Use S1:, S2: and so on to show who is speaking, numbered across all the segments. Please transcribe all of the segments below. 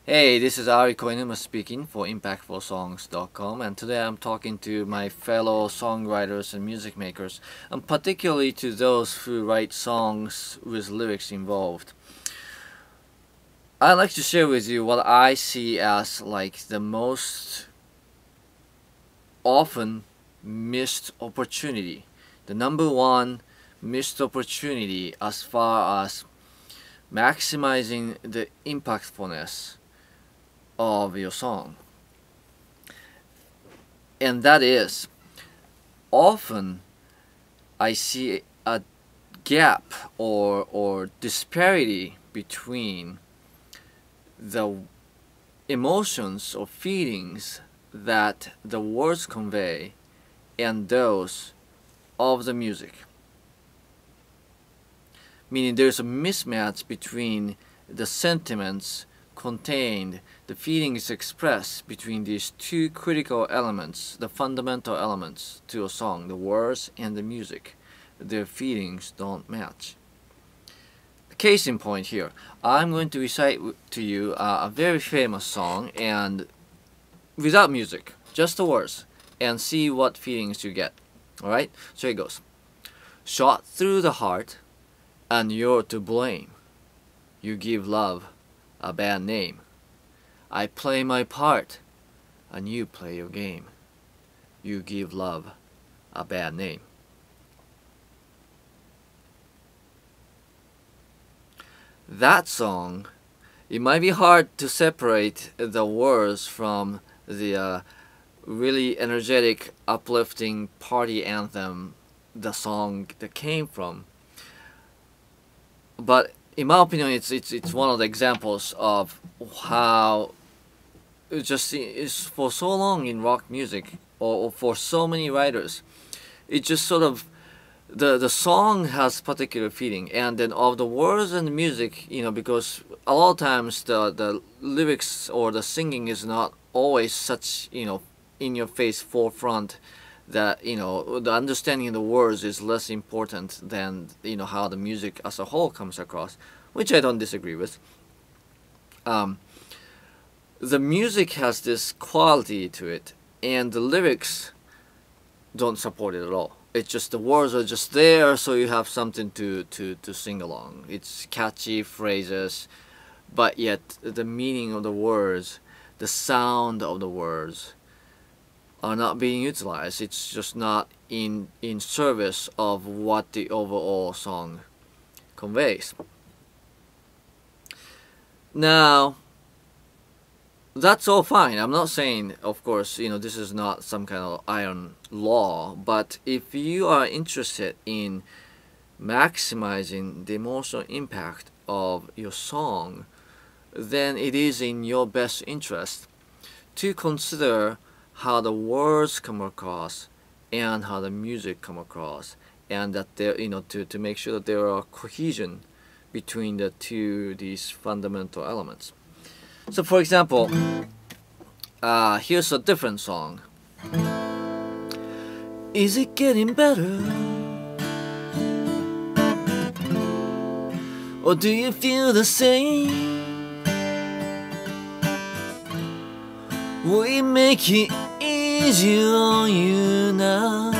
S1: Hey, this is Ari Koinuma speaking for ImpactfulSongs.com, and today I'm talking to my fellow songwriters and music makers, and particularly to those who write songs with lyrics involved. I'd like to share with you what I see as like the most often missed opportunity, the number one missed opportunity as far as maximizing the impactfulness of your song. And that is, often I see a gap or disparity between the emotions or feelings that the words convey and those of the music. Meaning there's a mismatch between the sentiments contained, the feelings expressed between these two critical elements, the fundamental elements to a song, the words and the music. Their feelings don't match. Case in point here, I'm going to recite to you a very famous song and without music, just the words, and see what feelings you get. Alright, so here it goes. Shot through the heart, and you're to blame. You give love a bad name. I play my part, and you play your game. You give love a bad name. That song, it might be hard to separate the words from the really energetic, uplifting party anthem the song that came from. But in my opinion, it's one of the examples of how it just is for so long in rock music or for so many writers. It just sort of the song has particular feeling, and then of the words and the music, because a lot of times the lyrics or the singing is not always such in your face forefront, that the understanding of the words is less important than how the music as a whole comes across, which I don't disagree with. The music has this quality to it, and the lyrics don't support it at all. It's just the words are just there, so you have something to sing along. It's catchy phrases, but yet the meaning of the words, the sound of the words are not being utilized. It's just not in service of what the overall song conveys. Now, that's all fine. I'm not saying, of course, this is not some kind of iron law, but if you are interested in maximizing the emotional impact of your song, then it is in your best interest to consider how the words come across and how the music come across, and that there, to make sure that there are cohesion between these fundamental elements. So for example, here's a different song. Is it getting better? Or do you feel the same? We make it easier on you now.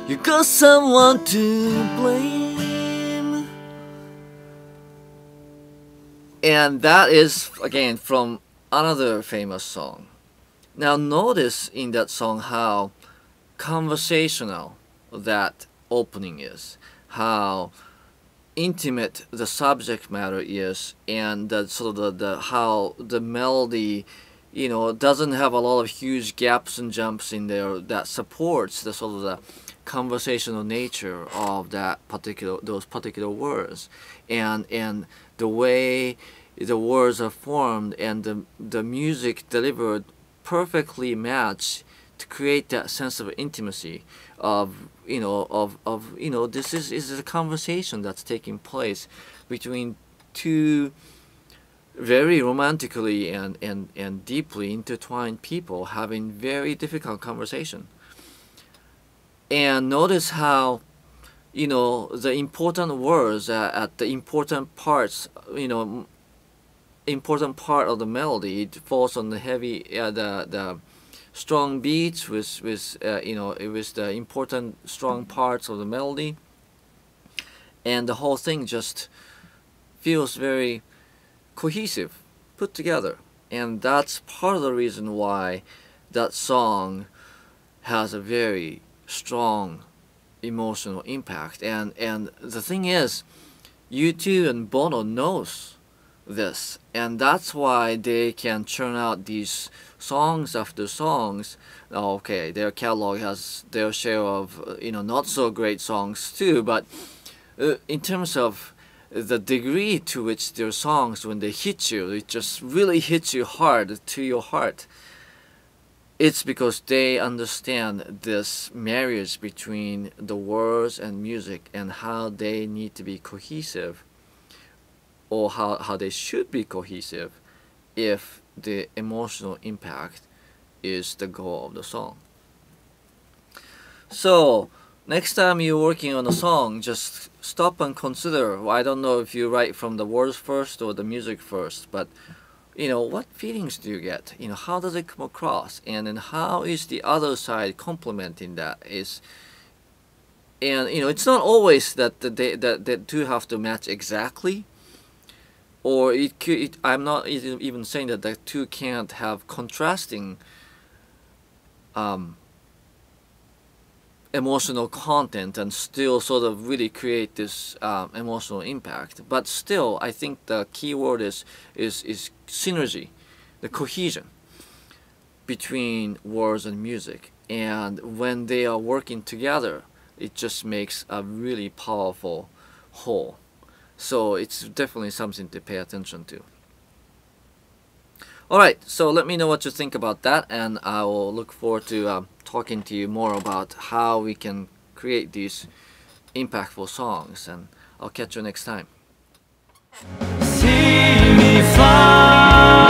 S1: You got someone to blame. And that is, again, from another famous song. Now notice in that song how conversational that opening is, how intimate the subject matter is, and how the melody doesn't have a lot of huge gaps and jumps in there that supports the sort of the conversational nature of those particular words, and the way the words are formed and the music delivered perfectly match to create that sense of intimacy of this is a conversation that's taking place between two very romantically and deeply intertwined people having very difficult conversation. And notice how the important words at the important parts important part of the melody. It falls on the heavy, the strong beats with with the important strong parts of the melody, and the whole thing just feels very cohesive, put together. And that's part of the reason why that song has a very strong emotional impact. And the thing is, U2 and Bono knows this, and that's why they can churn out these songs after songs. Okay, their catalog has their share of not so great songs too, but in terms of the degree to which their songs, when they hit you, it just really hits you hard to your heart. It's because they understand this marriage between the words and music and how they need to be cohesive, or how they should be cohesive if the emotional impact is the goal of the song. So next time you're working on a song, just stop and consider. Well, I don't know if you write from the words first or the music first, but what feelings do you get? How does it come across? And then how is the other side complementing that? And it's not always that the two have to match exactly, or I'm not even saying that the two can't have contrasting emotional content and still sort of really create this emotional impact. But still, I think the key word is synergy, the cohesion between words and music. And when they are working together, it just makes a really powerful whole. So it's definitely something to pay attention to. Alright, so let me know what you think about that, and I will look forward to talking to you more about how we can create these impactful songs, and I'll catch you next time. See me fly.